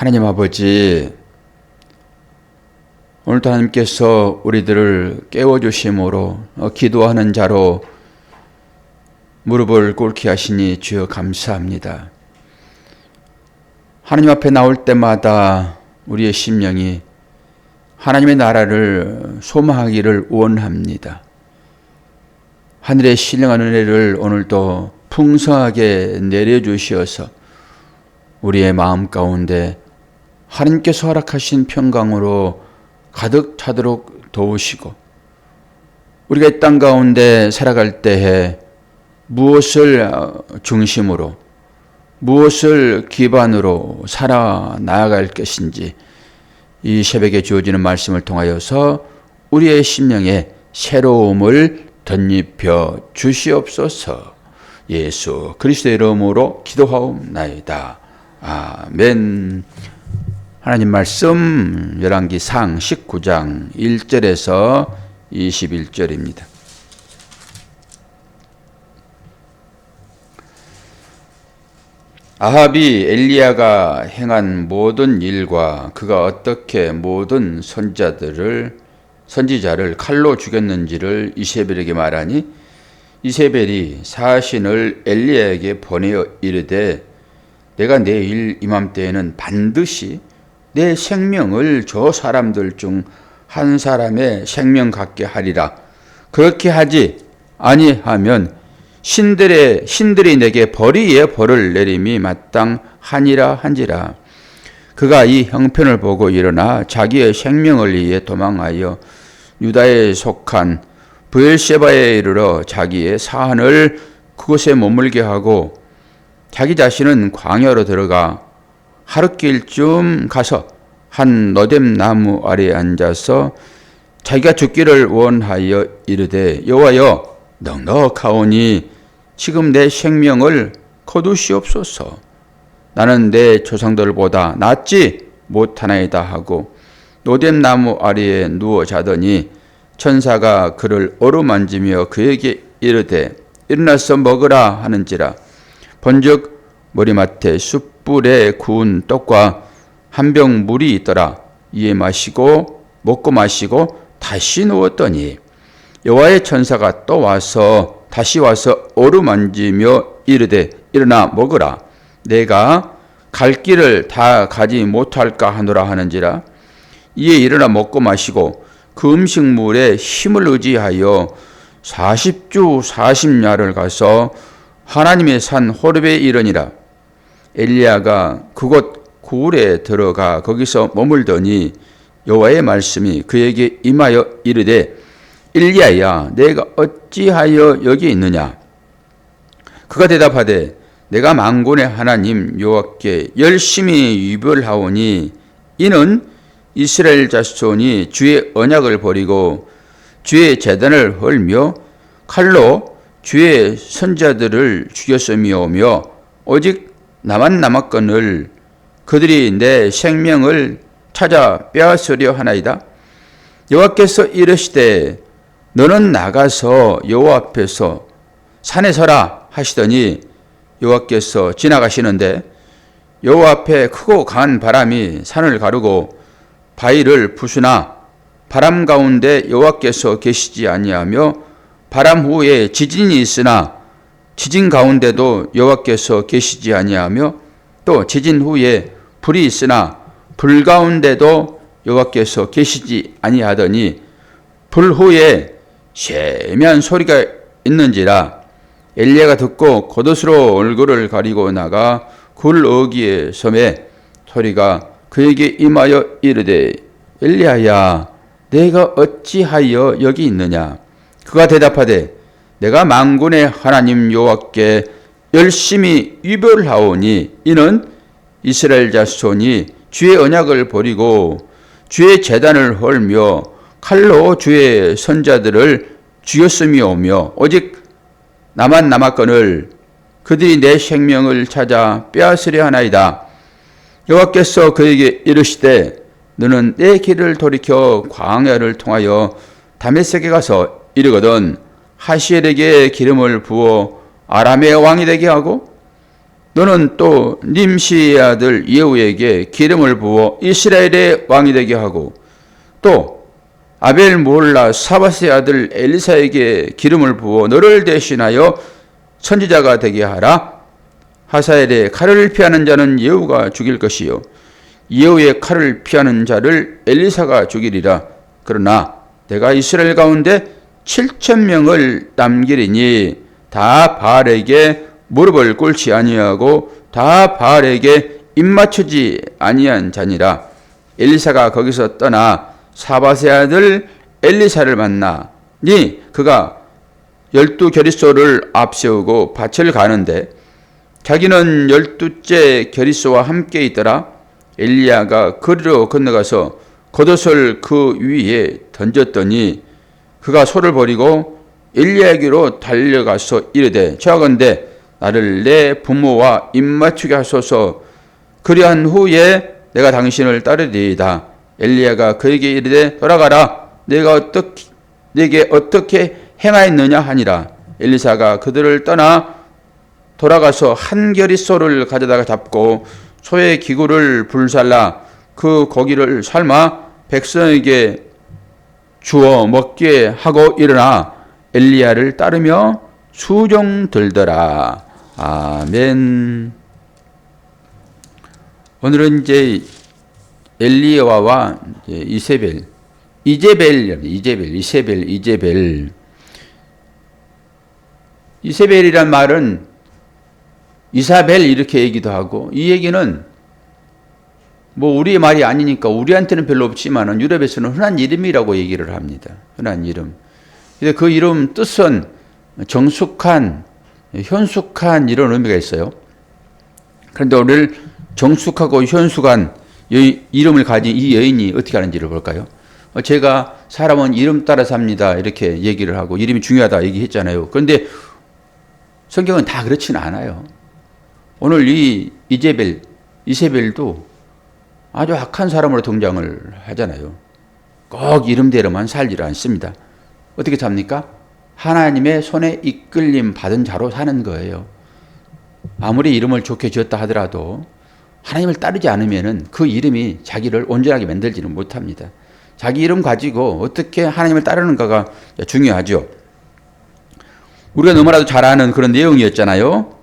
하나님 아버지, 오늘도 하나님께서 우리들을 깨워주심으로 기도하는 자로 무릎을 꿇게 하시니 주여 감사합니다. 하나님 앞에 나올 때마다 우리의 심령이 하나님의 나라를 소망하기를 원합니다. 하늘의 신령한 은혜를 오늘도 풍성하게 내려주시어서 우리의 마음 가운데 하나님께서 허락하신 평강으로 가득 차도록 도우시고, 우리가 이 땅 가운데 살아갈 때에 무엇을 중심으로, 무엇을 기반으로 살아나갈 것인지 이 새벽에 주어지는 말씀을 통하여서 우리의 심령에 새로움을 덧입혀 주시옵소서. 예수 그리스도의 이름으로 기도하옵나이다. 아멘. 하나님 말씀 열왕기상 19장 1절에서 21절입니다. 아합이 엘리야가 행한 모든 일과 그가 어떻게 모든 선지자를 칼로 죽였는지를 이세벨에게 말하니, 이세벨이 사신을 엘리야에게 보내어 이르되, 내가 내일 이맘때에는 반드시 내 생명을 저 사람들 중 한 사람의 생명 같게 하리라. 그렇게 하지 아니하면 신들이 내게 벌 위에 벌을 내림이 마땅하니라 한지라. 그가 이 형편을 보고 일어나 자기의 생명을 위해 도망하여 유다에 속한 브엘셰바에 이르러 자기의 사한을 그곳에 머물게 하고, 자기 자신은 광야로 들어가 하룻길쯤 가서 한 너뎀 나무 아래에 앉아서 자기가 죽기를 원하여 이르되, 여호와여, 넉넉하오니 지금 내 생명을 거두시옵소서. 나는 내 조상들보다 낫지 못하나이다 하고 노뎀 나무 아래에 누워 자더니, 천사가 그를 어루만지며 그에게 이르되, 일어나서 먹으라 하는지라. 본즉 머리맡에 숯불에 구운 떡과 한 병 물이 있더라. 이에 먹고 마시고 다시 누웠더니, 여호와의 천사가 다시 와서 어루만지며 이르되, 일어나 먹으라. 내가 갈 길을 다 가지 못할까 하노라 하는지라. 이에 일어나 먹고 마시고 그 음식물에 힘을 의지하여 40주 40야를 가서 하나님의 산 호렙에 이르니라. 엘리야가 그곳 구울에 들어가 거기서 머물더니 여호와의 말씀이 그에게 임하여 이르되, 엘리야야, 내가 어찌하여 여기 있느냐? 그가 대답하되, 내가 만군의 하나님 여호와께 열심히 유별하오니, 이는 이스라엘 자손이 주의 언약을 버리고 주의 제단을 헐며 칼로 주의 선지자들을 죽였음이오며, 오직 나만 남았거늘 그들이 내 생명을 찾아 빼앗으려 하나이다. 여호와께서 이르시되, 너는 나가서 여호와 앞에서 산에 서라 하시더니, 여호와께서 지나가시는데 여호와 앞에 크고 강한 바람이 산을 가르고 바위를 부수나 바람 가운데 여호와께서 계시지 아니하며, 바람 후에 지진이 있으나 지진 가운데도 여호와께서 계시지 아니하며, 또 지진 후에 불이 있으나 불 가운데도 여호와께서 계시지 아니하더니, 불 후에 세미한 소리가 있는지라. 엘리야가 듣고 겉옷으로 얼굴을 가리고 나가 굴 어귀에 섬에 소리가 그에게 임하여 이르되, 엘리야야, 내가 어찌하여 여기 있느냐? 그가 대답하되, 내가 만군의 하나님 여호와께 열심히 유별하오니, 이는 이스라엘 자손이 주의 언약을 버리고 주의 제단을 헐며 칼로 주의 선자들을 죽였음이오며, 오직 나만 남았거늘 그들이 내 생명을 찾아 빼앗으려 하나이다. 여호와께서 그에게 이르시되, 너는 내 길을 돌이켜 광야를 통하여 다메섹에 가서 이르거든 하시엘에게 기름을 부어 아람의 왕이 되게 하고, 너는 또 님시의 아들 예후에게 기름을 부어 이스라엘의 왕이 되게 하고 또 아벨 몰라 사밧의 아들 엘리사에게 기름을 부어 너를 대신하여 선지자가 되게 하라. 하사엘의 칼을 피하는 자는 예후가 죽일 것이요 예후의 칼을 피하는 자를 엘리사가 죽이리라. 그러나 내가 이스라엘 가운데 7,000명을 남기리니 다 바알에게 무릎을 꿇지 아니하고 다 바알에게 입맞추지 아니한 자니라. 엘리사가 거기서 떠나 사밧의 아들 엘리사를 만나니 그가 12겨릿소를 앞세우고 밭을 가는데 자기는 12째 겨릿소와 함께 있더라. 엘리야가 거리로 건너가서 겉옷을 그 위에 던졌더니 그가 소를 버리고 엘리야에게로 달려가서 이르되 저하건대 나를 내 부모와 입맞추게 하소서. 그리한 후에 내가 당신을 따르리이다. 엘리야가 그에게 이르되 돌아가라. 내게 어떻게 행하였느냐 하니라. 엘리사가 그들을 떠나 돌아가서 한 겨릿소를 가져다가 잡고 소의 기구를 불살라 그 고기를 삶아 백성에게 주어 먹게 하고 일어나 엘리야를 따르며 수종 들더라. 아멘. 오늘은 이제 엘리야와 이세벨. 이세벨이란 말은 이사벨 이렇게 얘기도 하고, 이 얘기는 뭐 우리의 말이 아니니까 우리한테는 별로 없지만 유럽에서는 흔한 이름이라고 얘기를 합니다. 흔한 이름. 근데 그 이름 뜻은 정숙한, 현숙한 이런 의미가 있어요. 그런데 오늘 정숙하고 현숙한 이름을 가진 이 여인이 어떻게 하는지를 볼까요? 제가 사람은 이름 따라 삽니다 이렇게 얘기를 하고 이름이 중요하다 얘기했잖아요. 그런데 성경은 다 그렇지는 않아요. 오늘 이 이세벨도 아주 악한 사람으로 등장을 하잖아요. 꼭 이름대로만 살지를 않습니다. 어떻게 삽니까? 하나님의 손에 이끌림 받은 자로 사는 거예요. 아무리 이름을 좋게 지었다 하더라도 하나님을 따르지 않으면 그 이름이 자기를 온전하게 만들지는 못합니다. 자기 이름 가지고 어떻게 하나님을 따르는가가 중요하죠. 우리가 너무나도 잘 아는 그런 내용이었잖아요.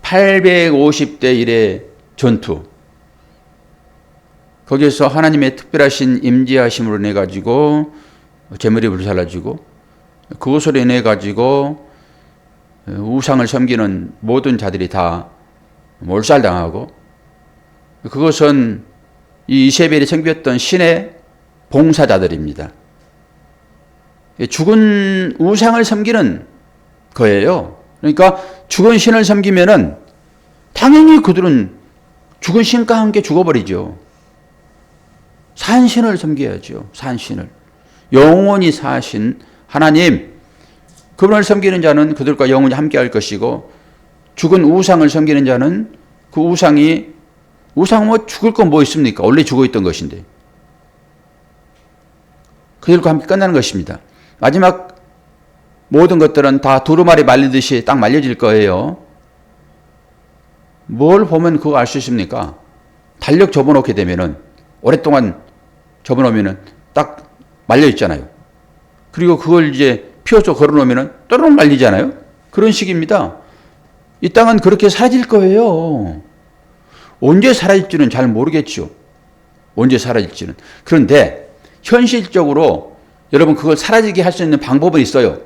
850대 1의 전투. 거기에서 하나님의 특별하신 임재하심으로 인해 가지고 재물이 불살라지고 그것으로 인해 가지고 우상을 섬기는 모든 자들이 다 몰살당하고, 그것은 이 이세벨이 섬겼던 신의 봉사자들입니다. 죽은 우상을 섬기는 거예요. 그러니까 죽은 신을 섬기면은 당연히 그들은 죽은 신과 함께 죽어버리죠. 산 신을 섬겨야죠. 산 신을. 영원히 사신 하나님, 그분을 섬기는 자는 그들과 영원히 함께 할 것이고, 죽은 우상을 섬기는 자는 그 우상 뭐 죽을 건 뭐 있습니까? 원래 죽어 있던 것인데. 그들과 함께 끝나는 것입니다. 마지막 모든 것들은 다 두루마리 말리듯이 딱 말려질 거예요. 뭘 보면 그거 알 수 있습니까? 달력 접어놓게 되면은, 오랫동안 접어놓으면은 딱 말려 있잖아요. 그리고 그걸 이제 피워서 걸어놓으면은 또르륵 말리잖아요. 그런 식입니다. 이 땅은 그렇게 사라질 거예요. 언제 사라질지는 잘 모르겠죠. 언제 사라질지는. 그런데 현실적으로 여러분 그걸 사라지게 할 수 있는 방법은 있어요.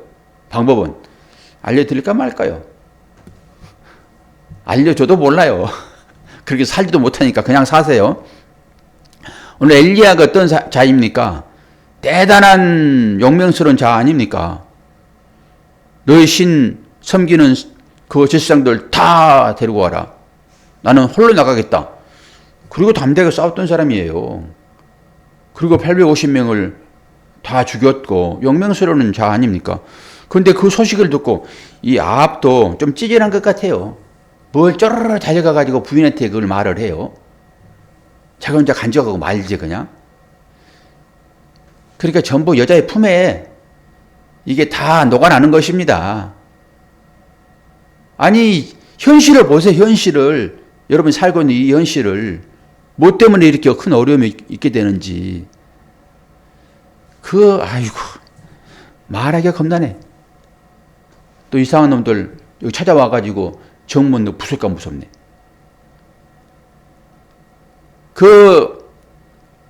방법은 알려드릴까 말까요? 알려줘도 몰라요. 그렇게 살지도 못하니까 그냥 사세요. 오늘 엘리야가 어떤 자입니까? 대단한 용맹스러운 자 아닙니까? 너의 신 섬기는 그 제사장들 다 데리고 와라. 나는 홀로 나가겠다. 그리고 담대하게 싸웠던 사람이에요. 그리고 850명을 다 죽였고 용맹스러운 자 아닙니까? 그런데 그 소식을 듣고 이 아합도 좀 찌질한 것 같아요. 뭘 쪼르르 달려가가지고 부인한테 그걸 말을 해요. 자기 혼자 간직하고 말지 그냥. 그러니까 전부 여자의 품에 이게 다 녹아나는 것입니다. 아니 현실을 보세요. 현실을. 여러분이 살고 있는 이 현실을. 뭐 때문에 이렇게 큰 어려움이 있게 되는지. 아이고, 말하기가 겁나네. 또 이상한 놈들 여기 찾아와가지고 정문 너 부술까 무섭네.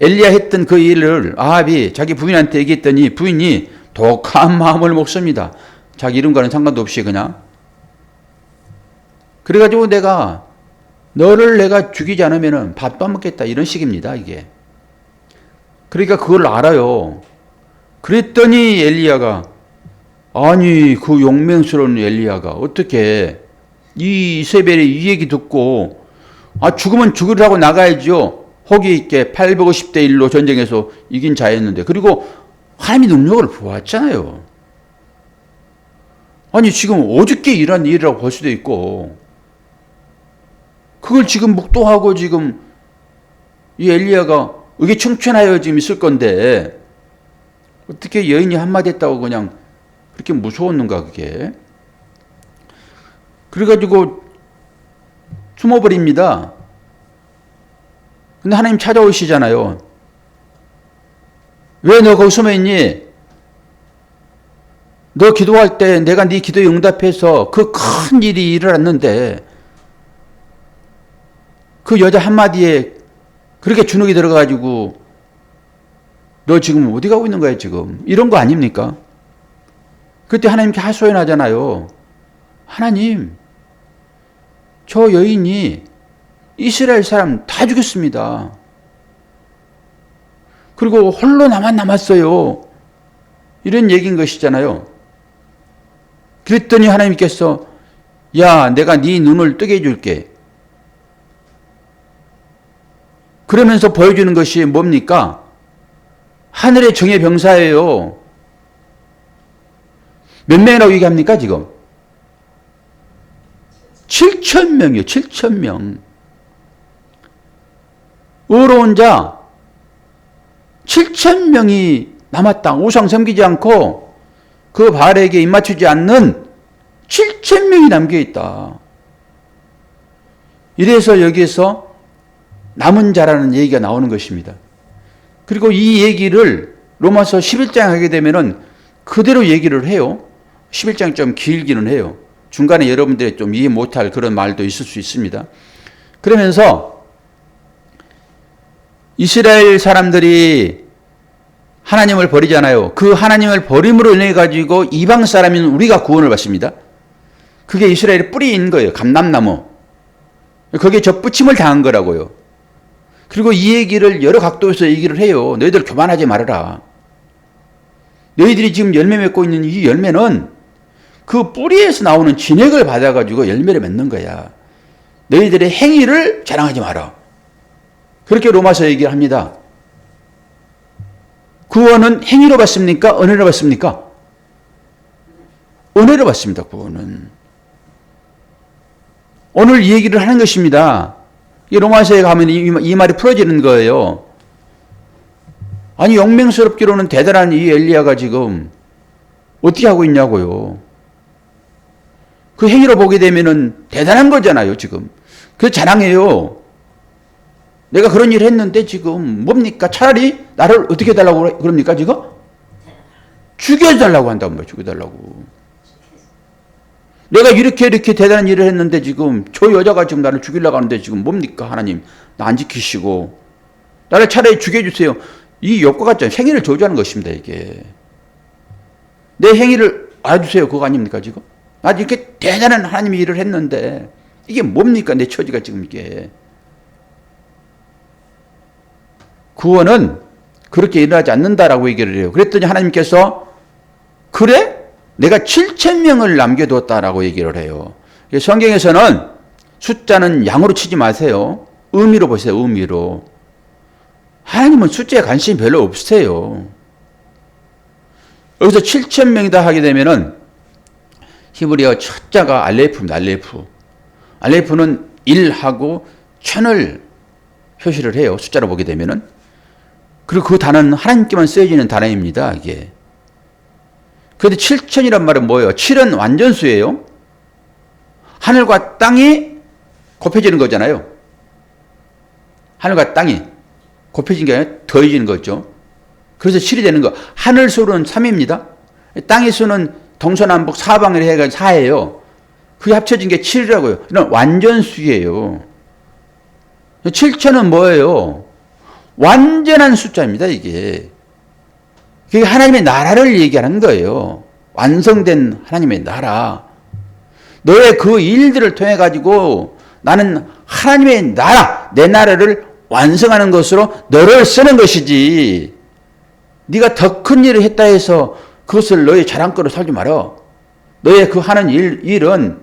엘리야 했던 그 일을 아합이 자기 부인한테 얘기했더니 부인이 독한 마음을 먹습니다. 자기 이름과는 상관도 없이 그냥. 그래가지고 너를 내가 죽이지 않으면 밥도 안 먹겠다. 이런 식입니다, 이게. 그러니까 그걸 알아요. 그랬더니 엘리야가, 아니, 그 용맹스러운 엘리야가 어떻게 이 이세벨의 이 얘기 듣고, 죽으면 죽으라고 나가야죠. 호기 있게 850대 1로 전쟁에서 이긴 자였는데. 그리고 하나님의 능력을 보았잖아요. 아니, 지금 어저께 일한 일이라고 볼 수도 있고, 그걸 지금 묵도하고 지금 이 엘리야가 의기청천하여 지금 있을 건데, 어떻게 여인이 한마디 했다고 그냥 그렇게 무서웠는가, 그게. 그래가지고 숨어버립니다. 근데 하나님 찾아오시잖아요. 왜 너 거기 숨어있니? 너 기도할 때 내가 네 기도에 응답해서 그 큰 일이 일어났는데 그 여자 한마디에 그렇게 주눅이 들어가지고 너 지금 어디 가고 있는 거야 지금? 이런 거 아닙니까? 그때 하나님께 하소연하잖아요. 하나님, 저 여인이 이스라엘 사람 다 죽였습니다. 그리고 홀로 나만 남았어요. 이런 얘기인 것이잖아요. 그랬더니 하나님께서 야, 내가 네 눈을 뜨게 해줄게. 그러면서 보여주는 것이 뭡니까? 하늘의 정예 병사예요. 몇 명이라고 얘기합니까 지금? 7,000명이요. 7,000명. 의로운 자 7,000명이 남았다. 우상 섬기지 않고 그 바알에게 입맞추지 않는 7,000명이 남겨있다. 이래서 여기에서 남은 자라는 얘기가 나오는 것입니다. 그리고 이 얘기를 로마서 11장 하게 되면은 그대로 얘기를 해요. 11장이 좀 길기는 해요. 중간에 여러분들이 좀 이해 못할 그런 말도 있을 수 있습니다. 그러면서 이스라엘 사람들이 하나님을 버리잖아요. 그 하나님을 버림으로 인해 가지고 이방 사람인 우리가 구원을 받습니다. 그게 이스라엘의 뿌리인 거예요. 감람나무. 거기에 접붙임을 당한 거라고요. 그리고 이 얘기를 여러 각도에서 얘기를 해요. 너희들 교만하지 말아라. 너희들이 지금 열매 맺고 있는 이 열매는 그 뿌리에서 나오는 진액을 받아가지고 열매를 맺는 거야. 너희들의 행위를 자랑하지 마라. 그렇게 로마서 얘기를 합니다. 구원은 행위로 받습니까? 은혜로 받습니까? 은혜로 받습니다. 구원은. 오늘 이 얘기를 하는 것입니다. 이 로마서에 가면 이 말이 풀어지는 거예요. 아니 용맹스럽기로는 대단한 이 엘리야가 지금 어떻게 하고 있냐고요. 그 행위로 보게 되면은 대단한 거잖아요. 지금. 그 자랑해요. 내가 그런 일을 했는데 지금 뭡니까? 차라리 나를 어떻게 해달라고 그럽니까 지금? 죽여달라고 한단 말이에요. 죽여달라고. 내가 이렇게 대단한 일을 했는데 지금 저 여자가 지금 나를 죽이려고 하는데 지금 뭡니까? 하나님 나 안 지키시고 나를 차라리 죽여주세요. 이 욕과 같지 않아요. 행위를 저주하는 것입니다. 이게. 내 행위를 알아주세요. 그거 아닙니까 지금? 나 이렇게 대단한 하나님의 일을 했는데 이게 뭡니까? 내 처지가 지금 이게. 구원은 그렇게 일어나지 않는다라고 얘기를 해요. 그랬더니 하나님께서 그래? 내가 7,000명을 남겨두었다라고 얘기를 해요. 성경에서는 숫자는 양으로 치지 마세요. 의미로 보세요. 의미로. 하나님은 숫자에 관심이 별로 없으세요. 여기서 7,000명이다 하게 되면은 히브리어 첫 자가 알레프입니다. 알레프. 알레프는 1하고 1000을 표시를 해요. 숫자로 보게 되면은. 그리고 그 단어는 하나님께만 쓰여지는 단어입니다. 이게. 그런데 7,000이란 말은 뭐예요? 7은 완전수예요. 하늘과 땅이 곱해지는 거잖아요. 하늘과 땅이 곱해진 게 아니라 더해지는 거죠. 그래서 7이 되는 거. 하늘 수는 3입니다. 땅의 수는 동서남북 사방을 해가지고 4예요. 그게 합쳐진 게 7이라고요. 이건 완전수예요. 7천은 뭐예요? 완전한 숫자입니다, 이게. 그게 하나님의 나라를 얘기하는 거예요. 완성된 하나님의 나라. 너의 그 일들을 통해 가지고 나는 하나님의 나라, 내 나라를 완성하는 것으로 너를 쓰는 것이지. 네가 더 큰 일을 했다 해서 그것을 너의 자랑거리로 살지 마라. 너의 그 하는 일은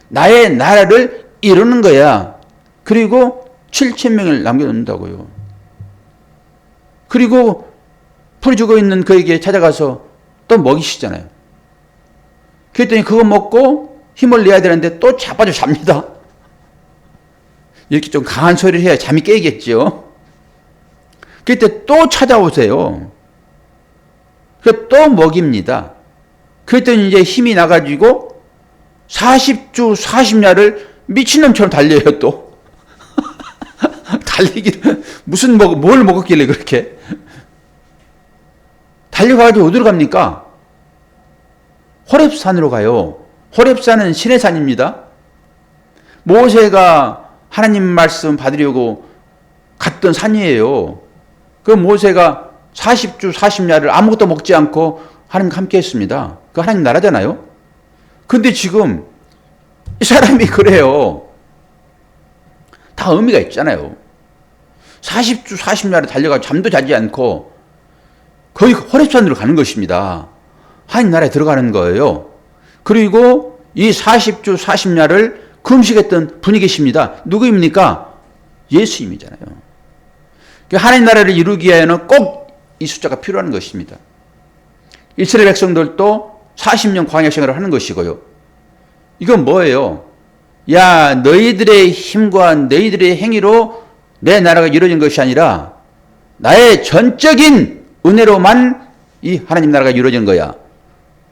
나의 나라를 이루는 거야. 그리고 7,000명을 남겨놓는다고요. 그리고 풀이 죽어 있는 그에게 찾아가서 또 먹이시잖아요. 그랬더니 그거 먹고 힘을 내야 되는데 또 자빠져 잡니다. 이렇게 좀 강한 소리를 해야 잠이 깨겠죠. 그때 또 찾아오세요. 그래서 또 먹입니다. 그랬더니 이제 힘이 나가지고 40주 40야를 미친놈처럼 달려요, 또. 달리기를, 뭘 먹었길래 그렇게. 달려가지고 어디로 갑니까? 호렙산으로 가요. 호렙산은 신의 산입니다. 모세가 하나님 말씀 받으려고 갔던 산이에요. 그 모세가 40주 40야를 아무것도 먹지 않고 하나님과 함께 했습니다. 그 하나님 나라잖아요. 근데 지금 이 사람이 그래요. 다 의미가 있잖아요. 40주 40야를 달려가지고 잠도 자지 않고 거의 호렙산으로 가는 것입니다. 하나님 나라에 들어가는 거예요. 그리고 이 40주 40야를 금식했던 분이 계십니다. 누구입니까? 예수님이잖아요. 하나님 나라를 이루기 위해서는 꼭 이 숫자가 필요한 것입니다. 이스라엘 백성들도 40년 광야 생활을 하는 것이고요. 이건 뭐예요? 야, 너희들의 힘과 너희들의 행위로 내 나라가 이루어진 것이 아니라 나의 전적인 은혜로만 이 하나님 나라가 이루어진 거야.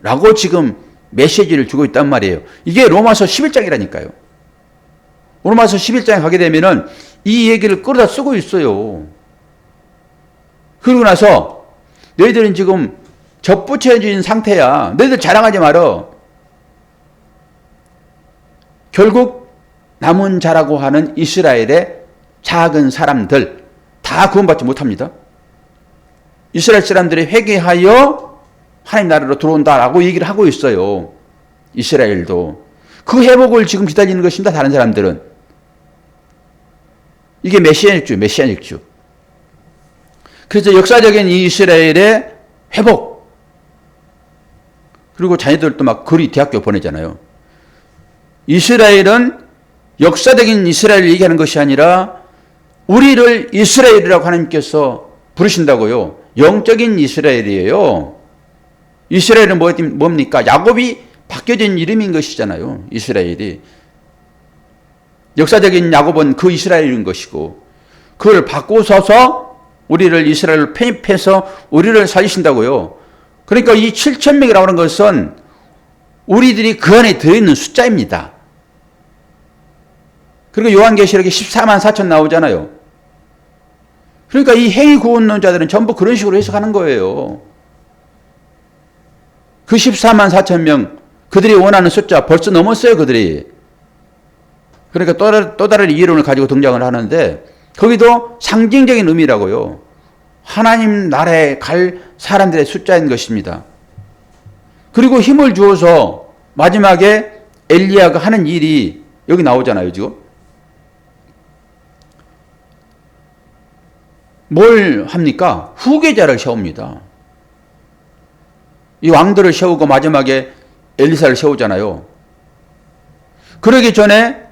라고 지금 메시지를 주고 있단 말이에요. 이게 로마서 11장이라니까요. 로마서 11장에 가게 되면은 이 얘기를 끌어다 쓰고 있어요. 그러고 나서 너희들은 지금 접붙여진 상태야. 너희들 자랑하지 말어. 결국 남은 자라고 하는 이스라엘의 작은 사람들 다 구원받지 못합니다. 이스라엘 사람들이 회개하여 하나님 나라로 들어온다라고 얘기를 하고 있어요. 이스라엘도. 그 회복을 지금 기다리는 것입니다. 다른 사람들은. 이게 메시아닉주. 그래서 역사적인 이 이스라엘의 회복. 그리고 자녀들도 막 거리 대학교 보내잖아요. 이스라엘은 역사적인 이스라엘을 얘기하는 것이 아니라 우리를 이스라엘이라고 하나님께서 부르신다고요. 영적인 이스라엘이에요. 이스라엘은 뭡니까? 야곱이 바뀌어진 이름인 것이잖아요. 이스라엘이. 역사적인 야곱은 그 이스라엘인 것이고 그걸 바꾸셔서 우리를 이스라엘로 편입해서 우리를 살리신다고요. 그러니까 이 7,000명이라고 하는 것은 우리들이 그 안에 들어있는 숫자입니다. 그리고 요한계시록에 14만 4천 나오잖아요. 그러니까 이 행위 구원론자들은 전부 그런 식으로 해석하는 거예요. 그 14만 4천 명, 그들이 원하는 숫자 벌써 넘었어요, 그들이. 그러니까 또 다른 이론을 가지고 등장을 하는데 거기도 상징적인 의미라고요. 하나님 나라에 갈 사람들의 숫자인 것입니다. 그리고 힘을 주어서 마지막에 엘리야가 하는 일이 여기 나오잖아요, 지금. 뭘 합니까? 후계자를 세웁니다. 이 왕들을 세우고 마지막에 엘리사를 세우잖아요. 그러기 전에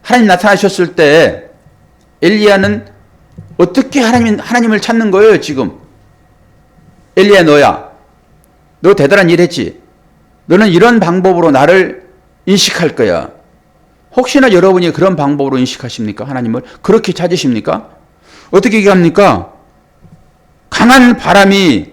하나님 나타나셨을 때 엘리야는 어떻게 하나님을 찾는 거예요, 지금? 엘리야, 너야. 너 대단한 일 했지? 너는 이런 방법으로 나를 인식할 거야. 혹시나 여러분이 그런 방법으로 인식하십니까? 하나님을? 그렇게 찾으십니까? 어떻게 얘기합니까? 강한 바람이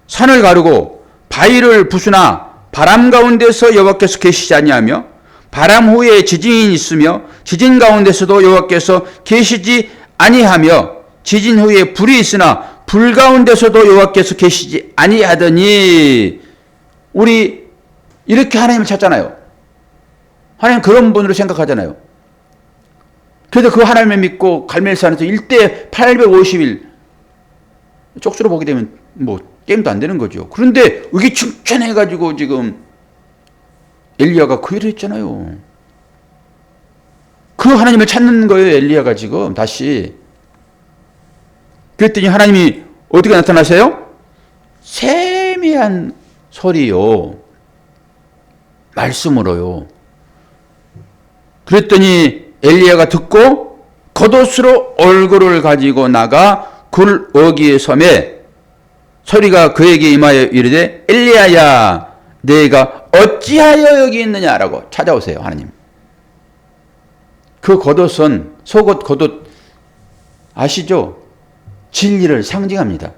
산을 가르고 바위를 부수나 바람 가운데서 여호와께서 계시지 아니하며 바람 후에 지진이 있으며 지진 가운데서도 여호와께서 계시지 아니하며 지진 후에 불이 있으나 불 가운데서도 여호와께서 계시지 아니하더니 우리 이렇게 하나님을 찾잖아요. 하나님 그런 분으로 생각하잖아요. 그래서 그 하나님을 믿고 갈멜산에서 1대 850일 쪽수로 보게 되면 뭐 게임도 안 되는 거죠. 그런데 의기충천해가지고 지금 엘리야가 그 일을 했잖아요. 그 하나님을 찾는 거예요. 엘리야가 지금 다시. 그랬더니 하나님이 어떻게 나타나세요? 세미한 소리요. 말씀으로요. 그랬더니 엘리야가 듣고 겉옷으로 얼굴을 가지고 나가 굴 어귀의 섬에 소리가 그에게 임하여 이르되 엘리야야 내가 어찌하여 여기 있느냐라고 찾아오세요. 하나님. 그 겉옷은 속옷 겉옷 아시죠? 진리를 상징합니다.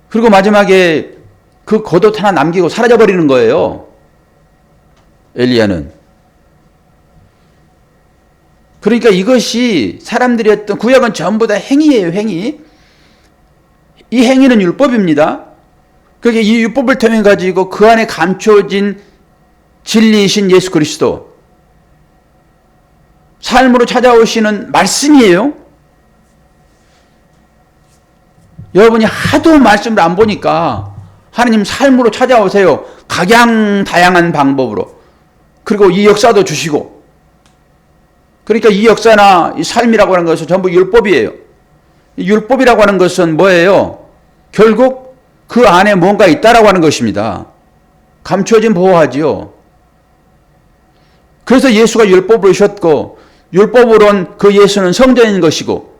그리고 마지막에 그 겉옷 하나 남기고 사라져버리는 거예요. 엘리야는. 그러니까 이것이 사람들이 했던 구약은 전부 다 행위예요. 행위. 이 행위는 율법입니다. 그게 이 율법을 통해 가지고 그 안에 감춰진 진리이신 예수 그리스도 삶으로 찾아오시는 말씀이에요. 여러분이 하도 말씀을 안 보니까 하나님 삶으로 찾아오세요. 각양다양한 방법으로. 그리고 이 역사도 주시고. 그러니까 이 역사나 이 삶이라고 하는 것은 전부 율법이에요. 율법이라고 하는 것은 뭐예요? 결국 그 안에 뭔가 있다라고 하는 것입니다. 감춰진 보호하지요. 그래서 예수가 율법을 오셨고 율법으로는 그 예수는 성전인 것이고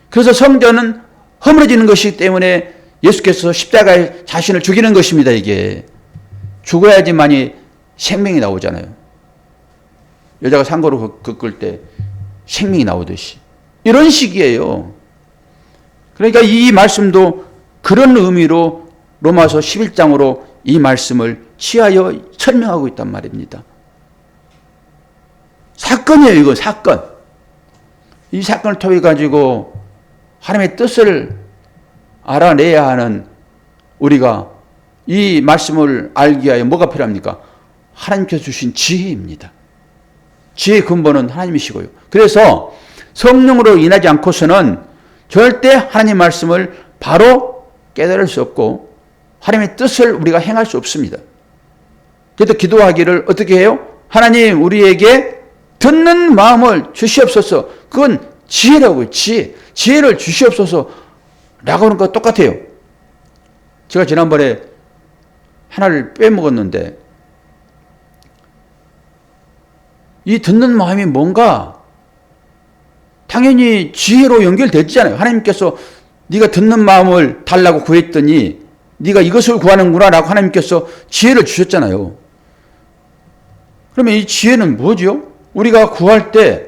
그래서 성전은 허물어지는 것이기 때문에 예수께서 십자가에 자신을 죽이는 것입니다. 이게 죽어야지만이 생명이 나오잖아요. 여자가 상고로 꺾을 때 생명이 나오듯이 이런 식이에요. 그러니까 이 말씀도 그런 의미로 로마서 11장으로 이 말씀을 취하여 설명하고 있단 말입니다. 사건이에요. 이거 사건. 이 사건을 통해 가지고 하나님의 뜻을 알아내야 하는 우리가 이 말씀을 알기 위하여 뭐가 필요합니까? 하나님께서 주신 지혜입니다. 지혜의 근본은 하나님이시고요. 그래서 성령으로 인하지 않고서는 절대 하나님 말씀을 바로 깨달을 수 없고 하나님의 뜻을 우리가 행할 수 없습니다. 그래서 기도하기를 어떻게 해요? 하나님 우리에게 듣는 마음을 주시옵소서. 그건 지혜라고요. 지혜. 지혜를 주시옵소서 라고 하는 거 똑같아요. 제가 지난번에 하나를 빼먹었는데 이 듣는 마음이 뭔가 당연히 지혜로 연결됐잖아요. 하나님께서 네가 듣는 마음을 달라고 구했더니 네가 이것을 구하는구나 라고 하나님께서 지혜를 주셨잖아요. 그러면 이 지혜는 뭐죠? 우리가 구할 때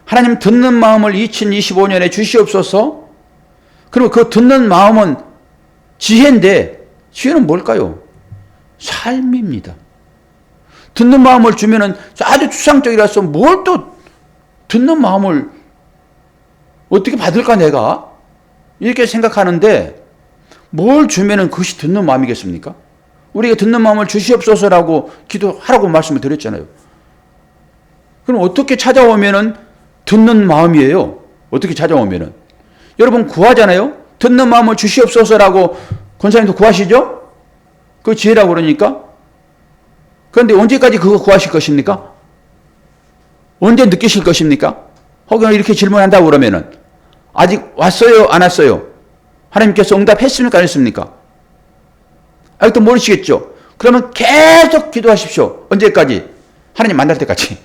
하나님 듣는 마음을 2025년에 주시옵소서. 그리고 그 듣는 마음은 지혜인데 지혜는 뭘까요? 삶입니다. 듣는 마음을 주면은 아주 추상적이라서 뭘 또 듣는 마음을 어떻게 받을까 내가? 이렇게 생각하는데 뭘 주면은 그것이 듣는 마음이겠습니까? 우리가 듣는 마음을 주시옵소서라고 기도하라고 말씀을 드렸잖아요. 그럼 어떻게 찾아오면은 듣는 마음이에요. 어떻게 찾아오면은. 여러분 구하잖아요. 듣는 마음을 주시옵소서라고 권사님도 구하시죠? 그 지혜라고 그러니까. 그런데 언제까지 그거 구하실 것입니까? 언제 느끼실 것입니까? 혹은 이렇게 질문한다고 그러면은 아직 왔어요? 안 왔어요? 하나님께서 응답했습니까? 안 했습니까? 아직도 모르시겠죠? 그러면 계속 기도하십시오. 언제까지? 하나님 만날 때까지.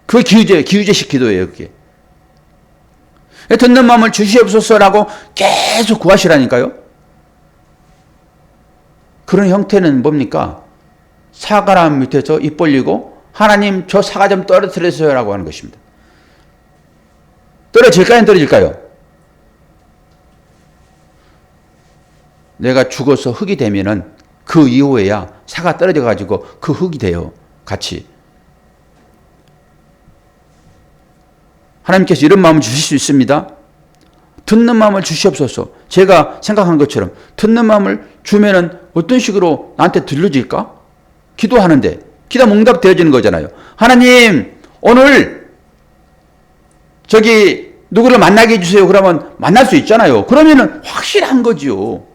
그게 기우제식 기도예요, 그게. 듣는 마음을 주시옵소서라고 계속 구하시라니까요. 그런 형태는 뭡니까? 사과나무 밑에서 입 벌리고 하나님 저 사과 좀 떨어뜨려주세요라고 하는 것입니다. 떨어질까요? 안 떨어질까요? 내가 죽어서 흙이 되면은 그 이후에야 사가 떨어져 가지고 그 흙이 돼요. 같이. 하나님께서 이런 마음을 주실 수 있습니다. 듣는 마음을 주시옵소서. 제가 생각한 것처럼 듣는 마음을 주면은 어떤 식으로 나한테 들려질까? 기도하는데 기도하면 응답되어지는 거잖아요. 하나님 오늘 저기 누구를 만나게 해주세요. 그러면 만날 수 있잖아요. 그러면은 확실한 거지요.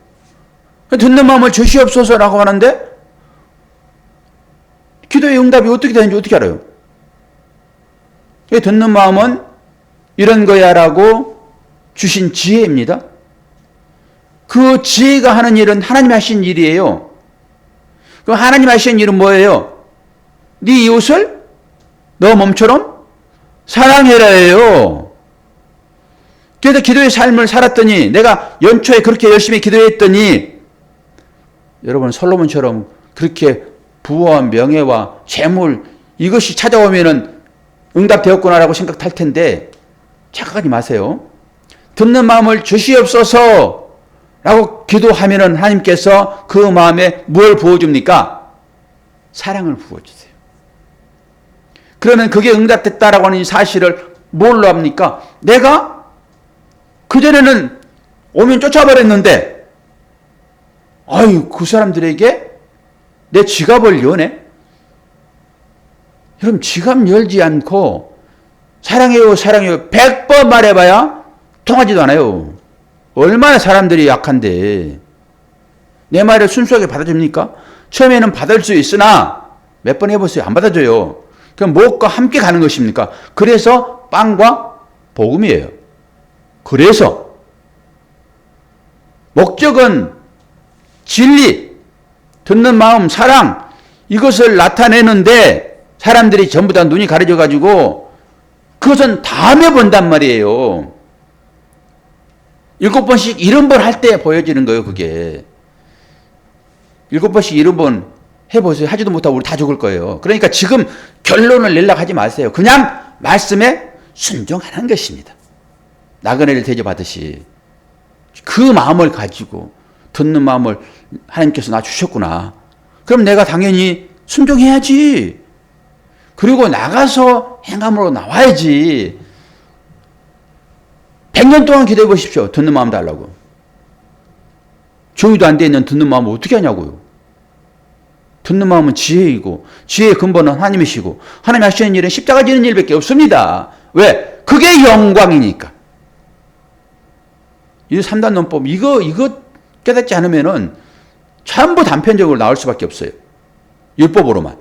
듣는 마음을 주시옵소서라고 하는데 기도의 응답이 어떻게 되는지 어떻게 알아요? 듣는 마음은 이런 거야라고 주신 지혜입니다. 그 지혜가 하는 일은 하나님이 하신 일이에요. 그 하나님 하신 일은 뭐예요? 네 이웃을 너 몸처럼 사랑해라예요. 그래서 기도의 삶을 살았더니 내가 연초에 그렇게 열심히 기도했더니 여러분 솔로몬처럼 그렇게 부와 명예와 재물 이것이 찾아오면은 응답되었구나라고 생각할 텐데 착각하지 마세요. 듣는 마음을 주시옵소서 라고 기도하면은 하나님께서 그 마음에 뭘 부어줍니까? 사랑을 부어주세요. 그러면 그게 응답됐다라고 하는 사실을 뭘로 합니까? 내가 그전에는 오면 쫓아버렸는데 아유 그 사람들에게 내 지갑을 여네? 여러분 지갑 열지 않고 사랑해요 사랑해요 100번 말해봐야 통하지도 않아요. 얼마나 사람들이 약한데 내 말을 순수하게 받아줍니까? 처음에는 받을 수 있으나 몇 번 해보세요. 안 받아줘요. 그럼 무엇과 함께 가는 것입니까? 그래서 빵과 복음이에요. 그래서 목적은 진리, 듣는 마음, 사랑 이것을 나타내는데 사람들이 전부 다 눈이 가려져가지고 그것은 다음에 본단 말이에요. 7번씩 70번 할 때 보여지는 거예요. 그게 7번씩 70번 해보세요. 하지도 못하고 우리 다 죽을 거예요. 그러니까 지금 결론을 내려고 하지 마세요. 그냥 말씀에 순종하는 것입니다. 나그네를 대접하듯이 그 마음을 가지고 듣는 마음을 하나님께서 나 주셨구나. 그럼 내가 당연히 순종해야지. 그리고 나가서 행함으로 나와야지. 100년 동안 기도해 보십시오. 듣는 마음 달라고. 정의도 안 돼 있는 듣는 마음을 어떻게 하냐고요. 듣는 마음은 지혜이고 지혜의 근본은 하나님이시고 하나님 하시는 일은 십자가 지는 일밖에 없습니다. 왜? 그게 영광이니까. 이 3단 논법 이거 깨닫지 않으면은 전부 단편적으로 나올 수밖에 없어요. 율법으로만.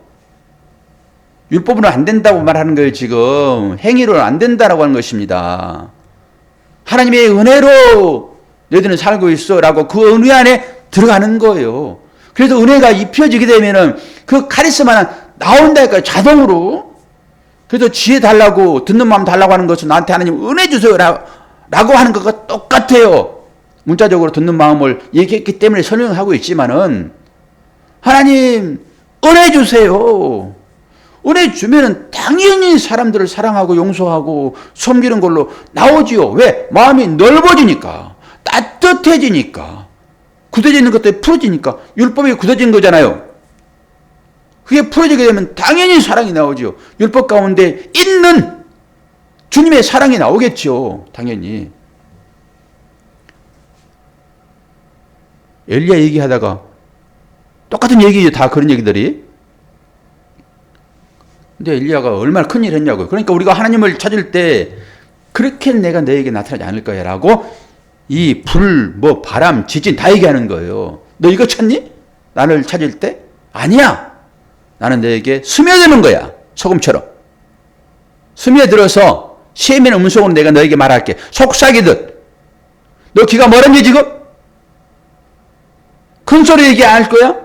율법으로는 안 된다고 말하는 거예요. 지금 행위로는 안 된다라고 하는 것입니다. 하나님의 은혜로 너희들은 살고 있어라고 그 은혜 안에 들어가는 거예요. 그래서 은혜가 입혀지게 되면은 그 카리스마는 나온다니까요. 자동으로. 그래서 지혜 달라고 듣는 마음 달라고 하는 것은 나한테 하나님 은혜 주세요 라고 하는 것과 똑같아요. 문자적으로 듣는 마음을 얘기했기 때문에 설명하고 있지만은 하나님 은혜 주세요. 은혜 주면은 당연히 사람들을 사랑하고 용서하고 섬기는 걸로 나오지요. 왜? 마음이 넓어지니까 따뜻해지니까 굳어져 있는 것들이 풀어지니까 율법이 굳어진 거잖아요. 그게 풀어지게 되면 당연히 사랑이 나오죠. 율법 가운데 있는 주님의 사랑이 나오겠죠. 당연히. 엘리야 얘기하다가 똑같은 얘기죠. 다 그런 얘기들이. 근데 엘리야가 얼마나 큰일 했냐고요. 그러니까 우리가 하나님을 찾을 때 그렇게 내가 너에게 나타나지 않을 거야 라고 이 불, 바람, 지진 다 얘기하는 거예요. 너 이거 찾니? 나를 찾을 때? 아니야. 나는 너에게 스며드는 거야. 소금처럼. 스며들어서 세미는 음성으로 내가 너에게 말할게. 속삭이듯. 너 귀가 멀었니 지금? 큰 소리 얘기 안 할 거야?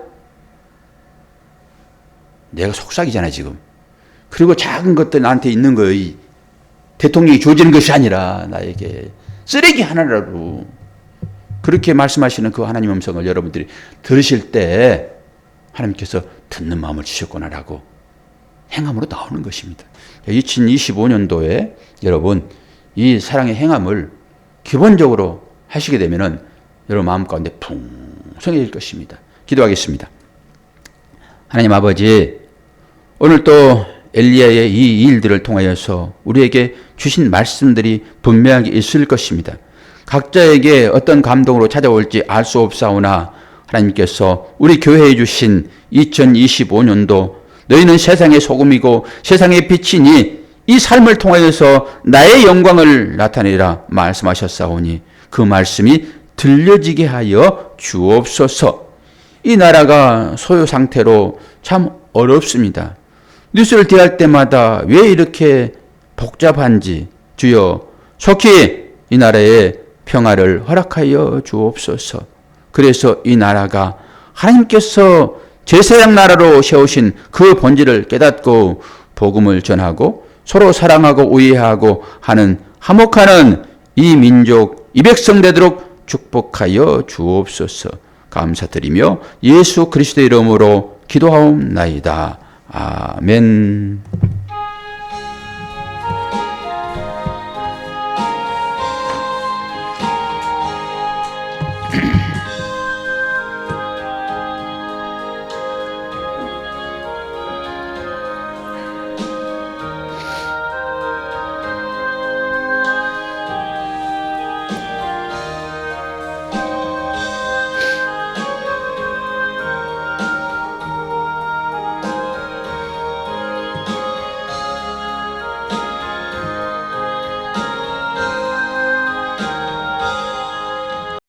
내가 속삭이잖아 지금. 그리고 작은 것들 나한테 있는 거예요. 이 대통령이 주어지는 것이 아니라 나에게 쓰레기 하나라도. 그렇게 말씀하시는 그 하나님 음성을 여러분들이 들으실 때 하나님께서 듣는 마음을 주셨구나라고 행함으로 나오는 것입니다. 2025년도에 여러분 이 사랑의 행함을 기본적으로 하시게 되면은 여러분 마음 가운데 풍성해질 것입니다. 기도하겠습니다. 하나님 아버지, 오늘 또 엘리야의 이 일들을 통하여서 우리에게 주신 말씀들이 분명하게 있을 것입니다. 각자에게 어떤 감동으로 찾아올지 알 수 없사오나 하나님께서 우리 교회에 주신 2025년도 너희는 세상의 소금이고 세상의 빛이니 이 삶을 통하여서 나의 영광을 나타내라 말씀하셨사오니 그 말씀이 들려지게 하여 주옵소서. 이 나라가 소요 상태로 참 어렵습니다. 뉴스를 대할 때마다 왜 이렇게 복잡한지 주여 속히 이 나라에 평화를 허락하여 주옵소서. 그래서 이 나라가 하나님께서 제사장 나라로 세우신 그 본질을 깨닫고 복음을 전하고 서로 사랑하고 우애하고 하는 화목하는 이 민족, 이 백성 되도록 축복하여 주옵소서. 감사드리며 예수 그리스도의 이름으로 기도하옵나이다. 아멘.